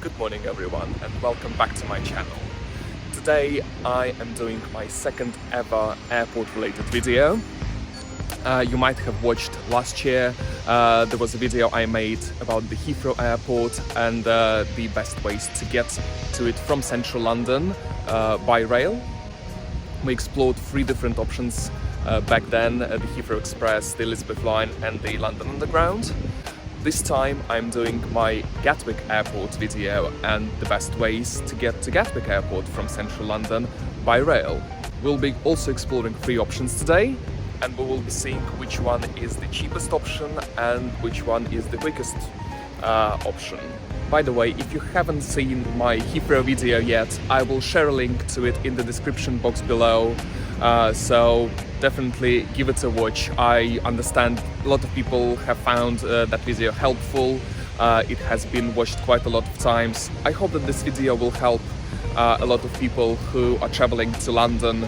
Good morning everyone and welcome back to my channel. Today I am doing my second ever airport related video. You might have watched last year, there was a video I made about the Heathrow Airport and the best ways to get to it from central London by rail. We explored 3 different options back then, the Heathrow Express, the Elizabeth Line and the London Underground. This time I'm doing my Gatwick Airport video and the best ways to get to Gatwick Airport from central London by rail. We'll be also exploring 3 options today, and we will be seeing which one is the cheapest option and which one is the quickest option. By the way, if you haven't seen my Heathrow video yet, I will share a link to it in the description box below, so definitely give it a watch. I understand a lot of people have found that video helpful. It has been watched quite a lot of times. I hope that this video will help a lot of people who are traveling to London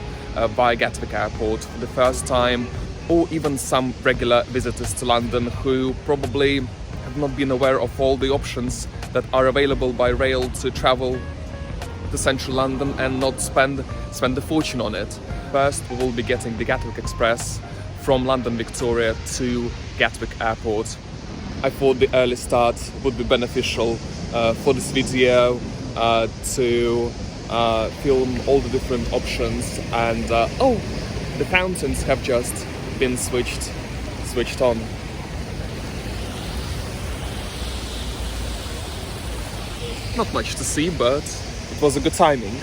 by Gatwick Airport for the first time, or even some regular visitors to London who probably have not been aware of all the options that are available by rail to travel to central London and not spend a fortune on it. First, we will be getting the Gatwick Express from London Victoria to Gatwick Airport. I thought the early start would be beneficial for this video to film all the different options, and oh, the fountains have just been switched on. Not much to see, but it was a good timing.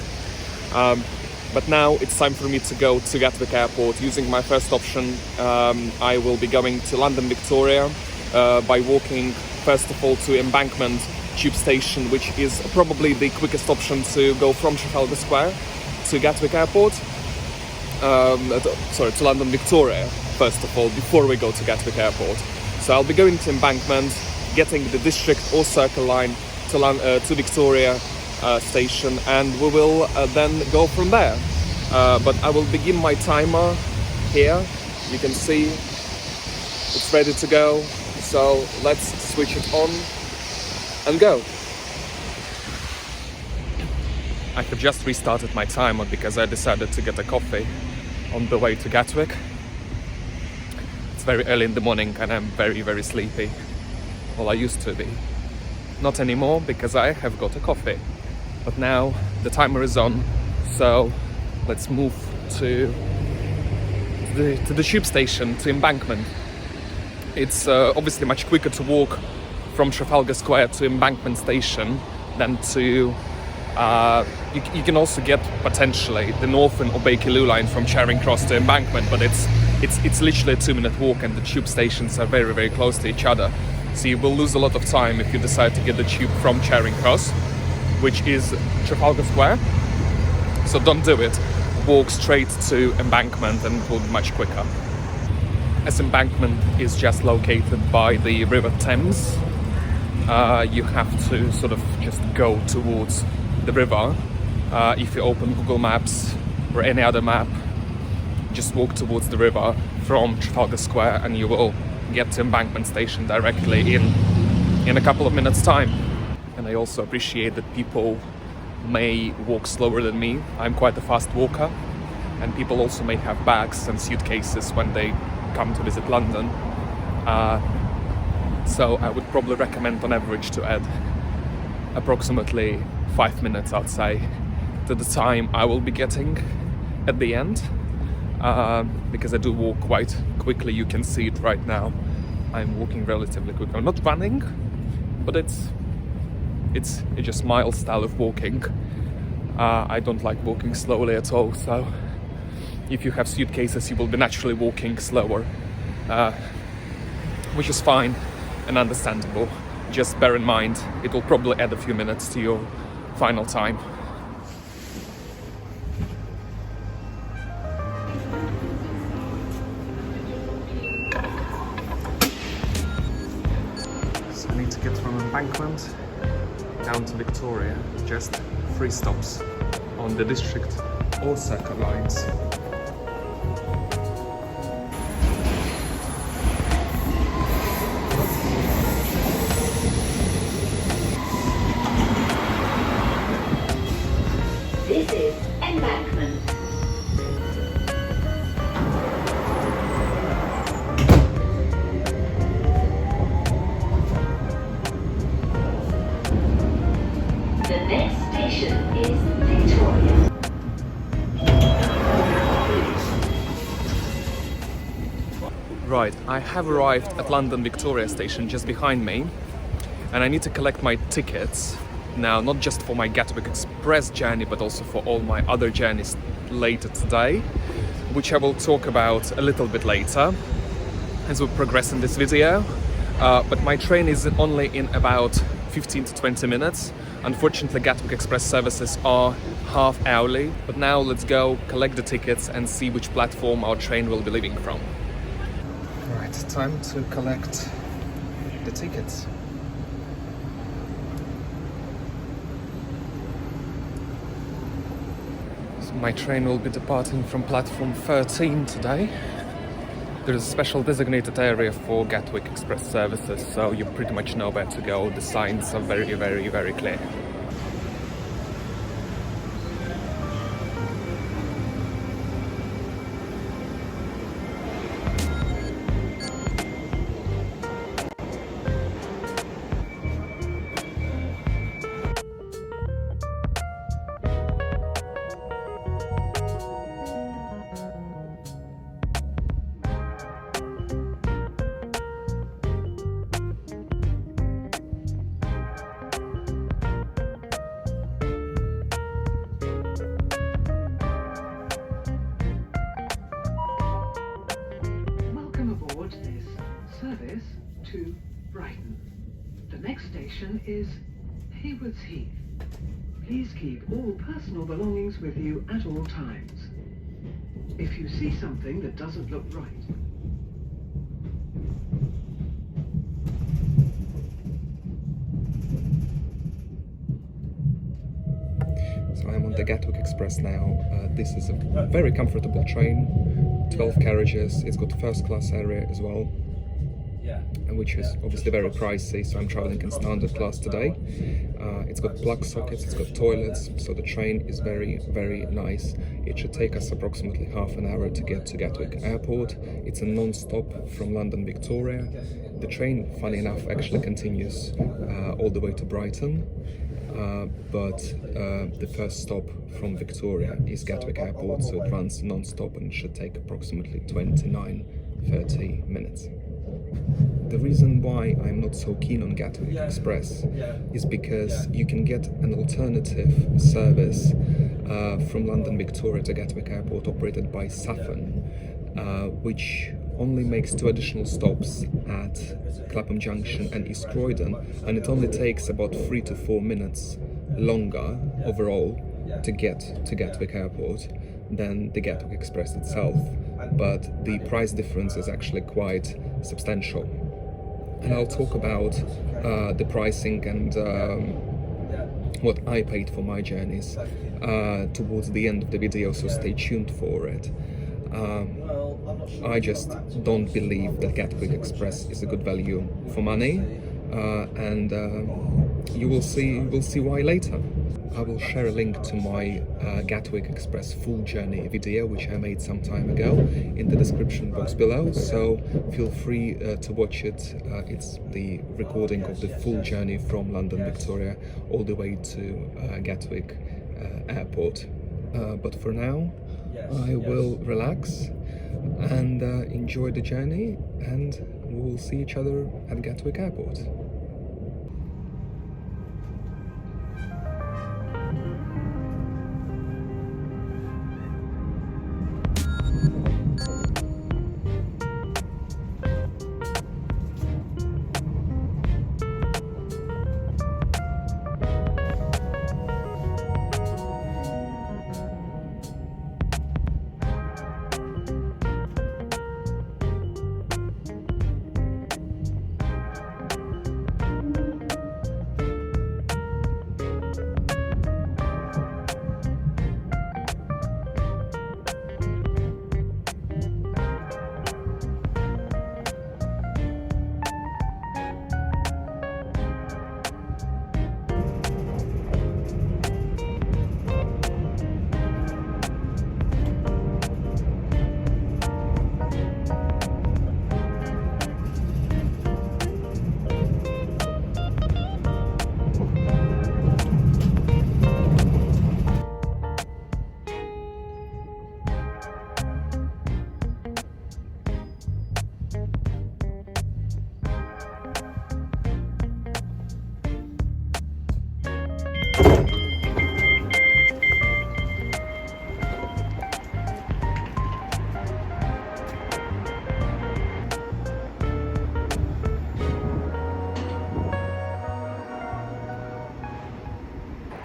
But now it's time for me to go to Gatwick Airport. Using my first option, I will be going to London Victoria by walking first of all to Embankment Tube Station, which is probably the quickest option to go from Trafalgar Square to Gatwick Airport. To London Victoria first of all, before we go to Gatwick Airport. So I'll be going to Embankment, getting the District or Circle line to Victoria station, and we will then go from there. But I will begin my timer here. You can see it's ready to go, so let's switch it on and go. I have just restarted my timer because I decided to get a coffee on the way to Gatwick. It's very early in the morning and I'm very sleepy. Well, I used to be. Not anymore because I have got a coffee. But now the timer is on, so let's move to the tube station, to Embankment. It's obviously much quicker to walk from Trafalgar Square to Embankment Station than to... you can also get potentially the Northern or Bakerloo line from Charing Cross to Embankment, but it's literally a 2-minute walk, and the tube stations are very close to each other. So you will lose a lot of time if you decide to get the tube from Charing Cross, which is Trafalgar Square. So don't do it. Walk straight to Embankment and it will be much quicker. As Embankment is just located by the River Thames, you have to sort of just go towards the river. If you open Google Maps or any other map, just walk towards the river from Trafalgar Square and you will get to Embankment Station directly in a couple of minutes time. And I also appreciate that people may walk slower than me. I'm quite a fast walker, and people also may have bags and suitcases when they come to visit London. So I would probably recommend on average to add approximately 5 minutes, I'd say, to the time I will be getting at the end, because I do walk quite quickly. You can see it right now. I'm walking relatively quick. I'm not running, but it's just my style of walking. I don't like walking slowly at all, so if you have suitcases you will be naturally walking slower, which is fine and understandable. Just bear in mind it will probably add a few minutes to your final time. So I need to get from Embankment down to Victoria, just 3 stops on the District or Circle lines. next station is Victoria. Right, I have arrived at London Victoria station just behind me, and I need to collect my tickets now, not just for my Gatwick Express journey, but also for all my other journeys later today, which I will talk about a little bit later as we progress in this video. But my train is only in about 15 to 20 minutes. Unfortunately, Gatwick Express services are half hourly, but now let's go collect the tickets and see which platform our train will be leaving from. Right, time to collect the tickets. So my train will be departing from platform 13 today. There is a special designated area for Gatwick Express services, so you pretty much know where to go. The signs are very, very, very clear. Service to Brighton. The next station is Haywards Heath. Please keep all personal belongings with you at all times. If you see something that doesn't look right, So I'm on the Gatwick Express now. This is a very comfortable train, 12 carriages. It's got first class area as well, which is obviously very pricey, so I'm traveling in standard class today. It's got plug sockets, it's got toilets, so the train is very, very nice. It should take us approximately half an hour to get to Gatwick Airport. It's a non-stop from London Victoria. The train, funny enough, actually continues all the way to Brighton. But the first stop from Victoria is Gatwick Airport, so it runs non-stop and should take approximately 29-30 minutes. The reason why I'm not so keen on Gatwick Express is because you can get an alternative service from London Victoria to Gatwick Airport operated by Southern, which only makes 2 additional stops at Clapham Junction and East Croydon, and it only takes about 3 to 4 minutes longer overall to get to Gatwick Airport than the Gatwick Express itself, but the price difference is actually quite substantial. And I'll talk about the pricing and what I paid for my journeys towards the end of the video, so stay tuned for it. I just don't believe that Gatwick Express is a good value for money, and you will see why later. I will share a link to my Gatwick Express full journey video, which I made some time ago, in the description box below, so feel free to watch it. It's the recording of the full journey from London Victoria all the way to Gatwick Airport. But for now, I will relax and enjoy the journey, and we will see each other at Gatwick Airport.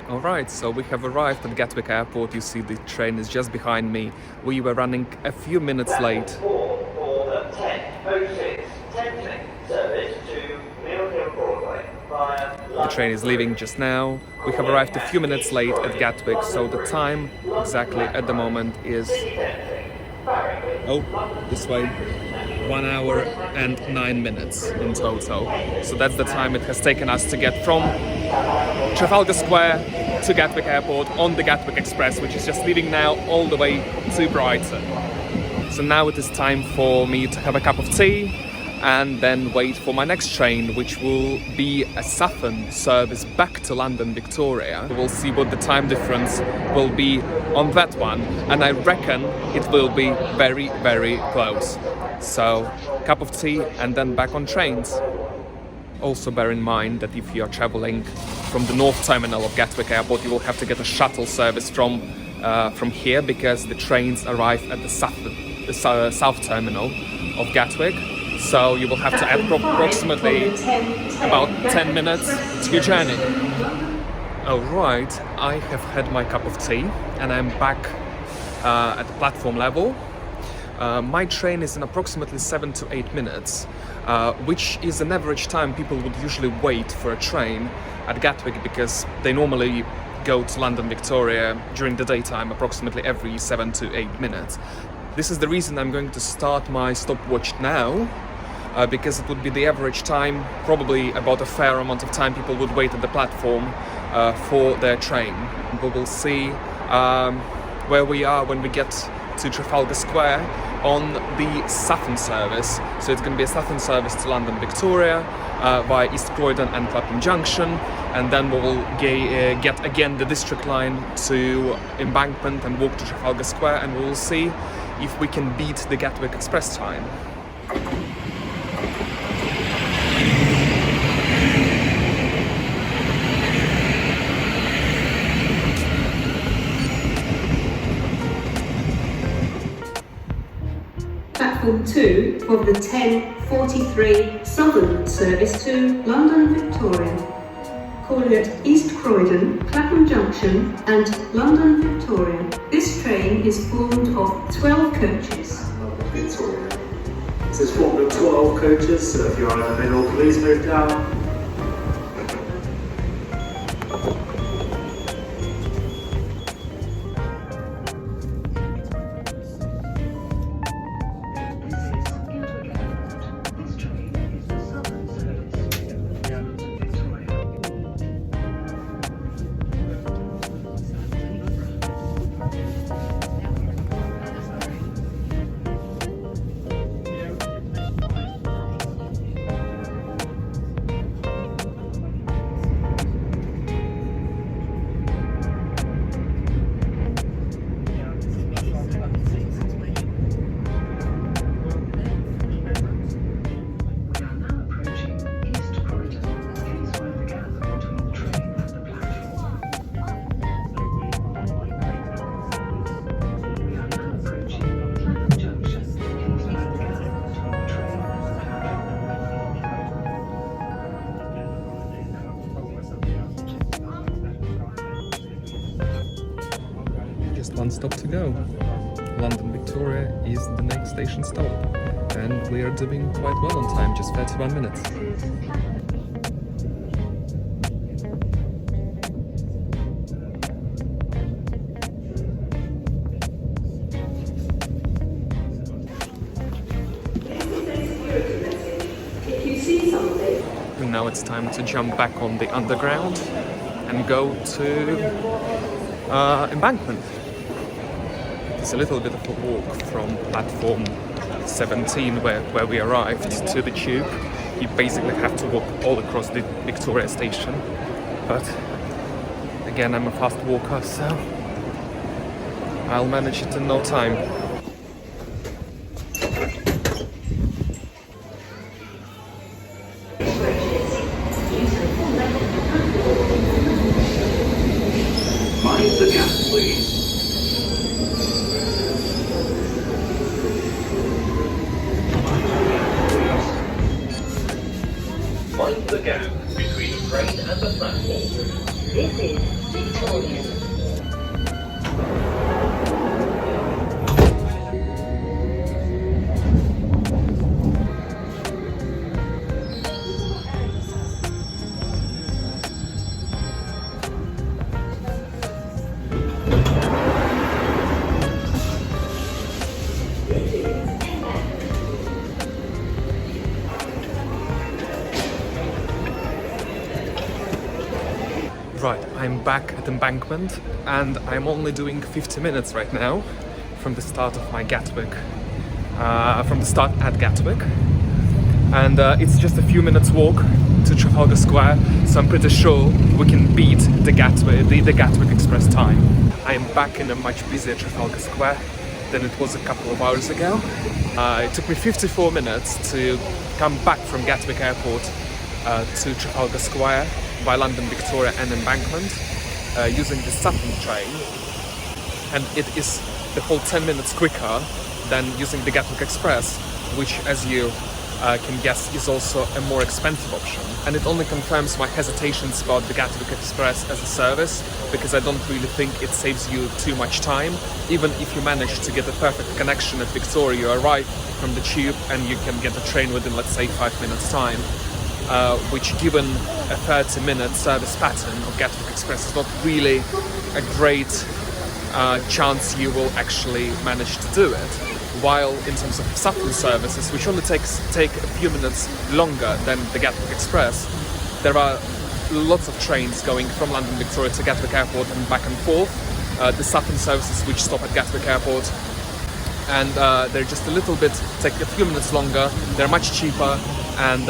Alright, so we have arrived at Gatwick Airport. You see the train is just behind me. We were running a few minutes late. For the 10:06 Thameslink service to Mill Hill Broadway via The train is leaving just now. We have arrived a few minutes late at Gatwick, so the time exactly at the moment is... this way. 1 hour and 9 minutes in total. So that's the time it has taken us to get from Trafalgar Square to Gatwick Airport on the Gatwick Express, which is just leaving now all the way to Brighton. So now it is time for me to have a cup of tea and then wait for my next train, which will be a Southern service back to London Victoria. We'll see what the time difference will be on that one, and I reckon it will be very, very close. So, cup of tea and then back on trains. Also bear in mind that if you are travelling from the North Terminal of Gatwick Airport, you will have to get a shuttle service from here, because the trains arrive at the South Terminal of Gatwick. So you will have to add approximately about 10 minutes to your journey. Alright, I have had my cup of tea and I'm back at the platform level. My train is in approximately 7 to 8 minutes, which is an average time people would usually wait for a train at Gatwick, because they normally go to London Victoria during the daytime approximately every 7 to 8 minutes. This is the reason I'm going to start my stopwatch now, because it would be the average time, probably about a fair amount of time people would wait at the platform for their train. We will see where we are when we get to Trafalgar Square on the Southern service. So it's going to be a Southern service to London Victoria via East Croydon and Clapham Junction, and then we will get again the District line to Embankment and walk to Trafalgar Square, and we will see if we can beat the Gatwick Express time. Platform 2 for the 10:43 Southern service to London Victoria, calling at East Croydon, Clapham Junction and London Victoria. This train is formed of 12 coaches. London Victoria. This is formed of 12 coaches, so if you're in the middle, please move down. One stop to go. London Victoria is the next station stop, and we are doing quite well on time, just 31 minutes. If you see something, And now it's time to jump back on the underground and go to Embankment. It's a little bit of a walk from platform 17 where we arrived to the tube. You basically have to walk all across the Victoria station, but again, I'm a fast walker, so I'll manage it in no time. Mind the gap, please. Mind the gap between the train and the platform. This is Victoria. Right, I'm back at Embankment and I'm only doing 50 minutes right now from the start of my Gatwick, from the start at Gatwick. And it's just a few minutes walk to Trafalgar Square, so I'm pretty sure we can beat the Gatwick Express time. I am back in a much busier Trafalgar Square than it was a couple of hours ago. It took me 54 minutes to come back from Gatwick Airport to Trafalgar Square by London Victoria and Embankment using the Sutton train, and it is the whole 10 minutes quicker than using the Gatwick Express, which, as you can guess, is also a more expensive option. And it only confirms my hesitations about the Gatwick Express as a service, because I don't really think it saves you too much time. Even if you manage to get a perfect connection at Victoria, you arrive from the tube and you can get a train within, let's say, 5 minutes time. Which, given a 30-minute service pattern of Gatwick Express, is not really a great chance you will actually manage to do it. While in terms of Sutton services, which only take a few minutes longer than the Gatwick Express, there are lots of trains going from London Victoria to Gatwick Airport and back and forth. The Sutton services, which stop at Gatwick Airport, and they're just a little bit, take a few minutes longer, they're much cheaper, and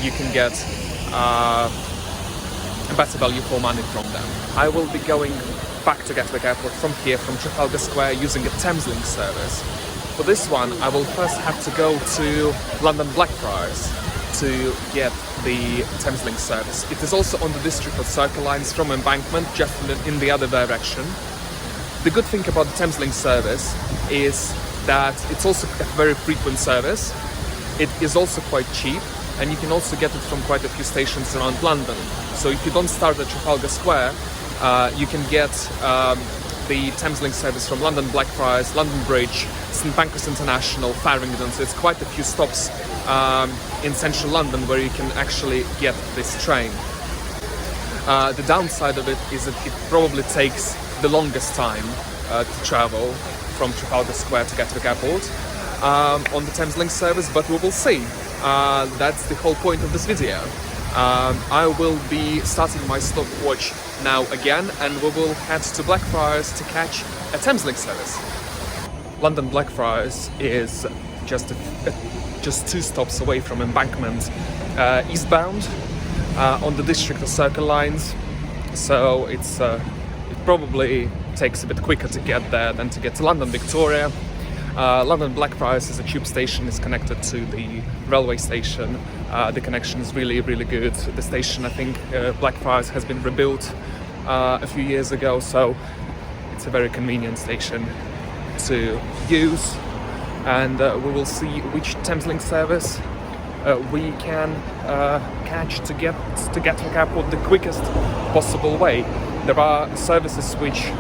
you can get a better value for money from them. I will be going back to Gatwick Airport from here, from Trafalgar Square, using a Thameslink service. For this one, I will first have to go to London Blackfriars to get the Thameslink service. It is also on the District or Circle lines from Embankment, just in the other direction. The good thing about the Thameslink service is that it's also a very frequent service. It is also quite cheap, and you can also get it from quite a few stations around London. So if you don't start at Trafalgar Square, you can get the Thameslink service from London Blackfriars, London Bridge, St Pancras International, Farringdon. So it's quite a few stops in central London where you can actually get this train. The downside of it is that it probably takes the longest time to travel from Trafalgar Square to Gatwick Airport on the Thameslink service, but we will see. That's the whole point of this video. I will be starting my stopwatch now again, and we will head to Blackfriars to catch a Thameslink service. London Blackfriars is just 2 stops away from Embankment, eastbound on the District or Circle lines, so it probably takes a bit quicker to get there than to get to London Victoria. London Blackfriars is a tube station, is connected to the railway station. The connection is really, really good. The station, I think, Blackfriars has been rebuilt a few years ago, so it's a very convenient station to use. And we will see which Thameslink service we can catch to get to Gatwick Airport the quickest possible way. There are services which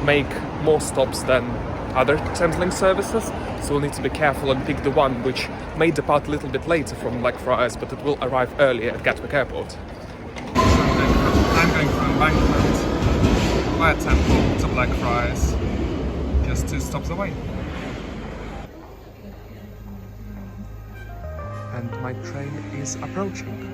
make more stops than other Thameslink services, so we'll need to be careful and pick the one which may depart a little bit later from Blackfriars, but it will arrive earlier at Gatwick Airport. I'm going from Embankment via Temple to Blackfriars, just 2 stops away. And my train is approaching.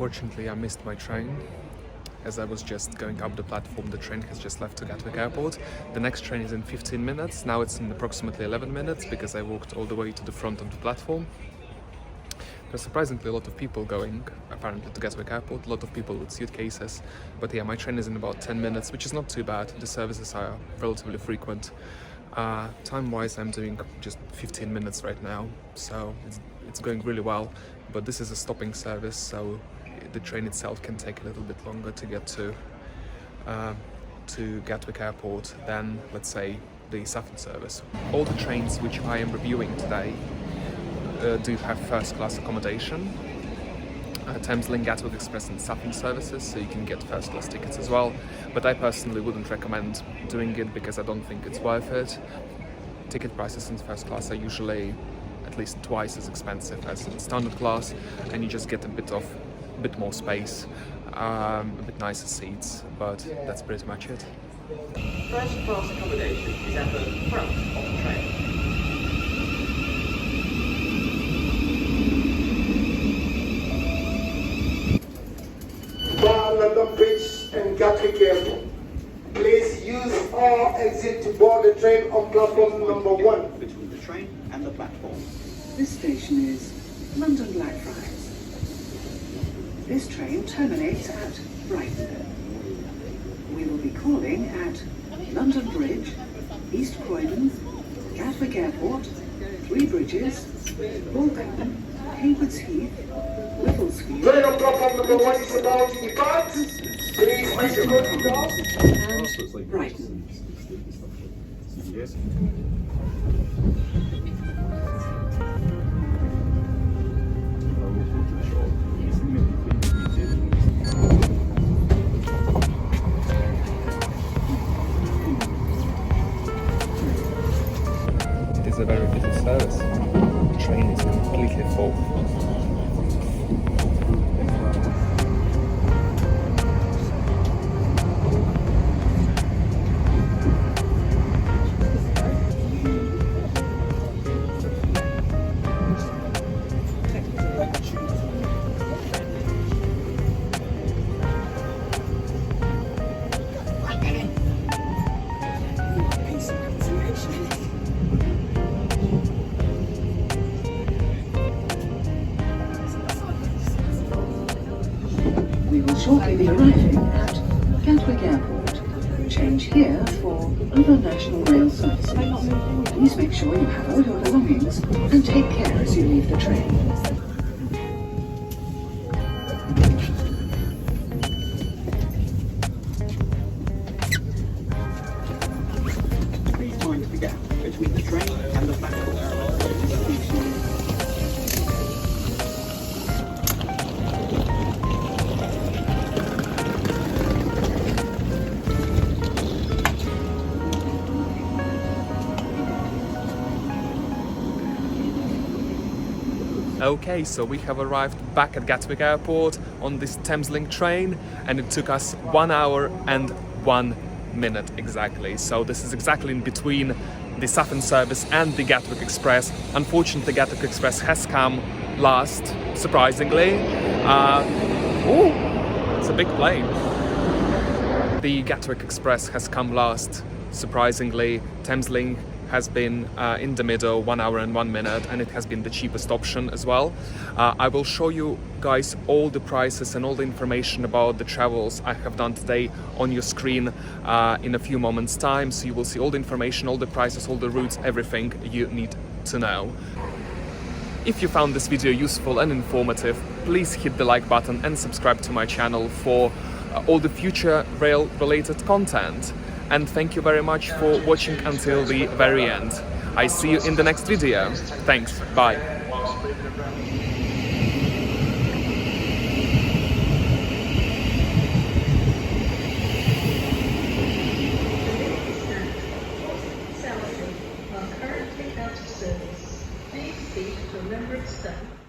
Unfortunately, I missed my train. As I was just going up the platform, the train has just left to Gatwick Airport. The next train is in 15 minutes. Now it's in approximately 11 minutes because I walked all the way to the front of the platform. There's surprisingly a lot of people going, apparently, to Gatwick Airport. A lot of people with suitcases. But yeah, my train is in about 10 minutes, which is not too bad. The services are relatively frequent. Time-wise, I'm doing just 15 minutes right now, so it's going really well. But this is a stopping service, so the train itself can take a little bit longer to get to Gatwick Airport than, let's say, the Southern service. All the trains which I am reviewing today do have first-class accommodation. Thameslink, Gatwick Express and Southern services, so you can get first-class tickets as well. But I personally wouldn't recommend doing it because I don't think it's worth it. Ticket prices in first class are usually at least twice as expensive as in standard class, and you just get a bit more space, a bit nicer seats, but that's pretty much it. First class accommodation is at the front of the train. London Bridge and Gatwick Airport. Please use all exit to board the train on platform number 1. Between the train and the platform. This station is London Blackfriars. This train terminates at Brighton. We will be calling at London Bridge, East Croydon, Gatwick Airport, Three Bridges, Bolton, Haywards Heath, Whittlesfield, Train on platform number 1 is about to depart. Please make your way to doors. and Brighton. Yes. It is a very busy service. The train is completely full. We will shortly be arriving at Gatwick Airport. Change here for other national rail services. Please make sure you have all your belongings and take care as you leave the train. Please mind the gap between the train and the platform. Okay, so we have arrived back at Gatwick Airport on this Thameslink train, and it took us 1 hour and 1 minute exactly. So this is exactly in between the Southern service and the Gatwick Express. Unfortunately, Gatwick Express has come last, surprisingly. It's a big plane. The Gatwick Express has come last, surprisingly. Thameslink has been in the middle, 1 hour and 1 minute, and it has been the cheapest option as well. I will show you guys all the prices and all the information about the travels I have done today on your screen in a few moments time, so you will see all the information, all the prices, all the routes, everything you need to know. If you found this video useful and informative, please hit the like button and subscribe to my channel for all the future rail related content. And thank you very much for watching until the very end. I see you in the next video. Thanks, bye. Thameslink are currently out of service. Please seek remembrance stone.